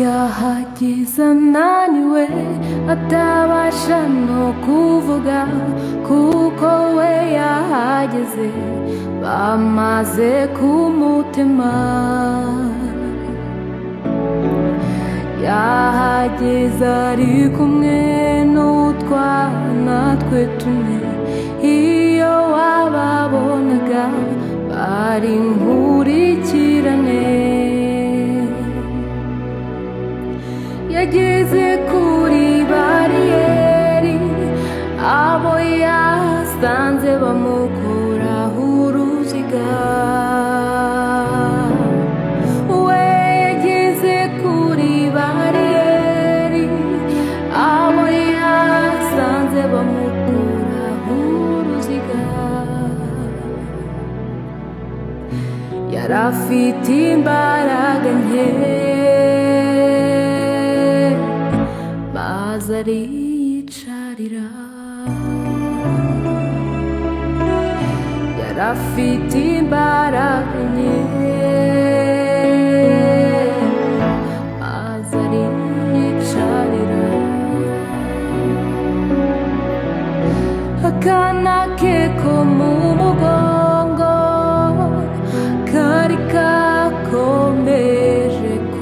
yahageze ananiwe atabasha no kuvuga, kuko we yahageze bamaze kumutema. Yahageze ari kumwe n'utwana twe tune, iyo wababonaga bari nkurikirane. Yageze kuri bariyeri, abo yasanze bamukuraho uruziga. We yageze kuri bariyeri, abo yasanze bamukuraho uruziga. Yari afite imbaraga nke maze ariyicarira. Yari afite imbaraga nke maze ariyicarira. Akana ke ko mu mugongo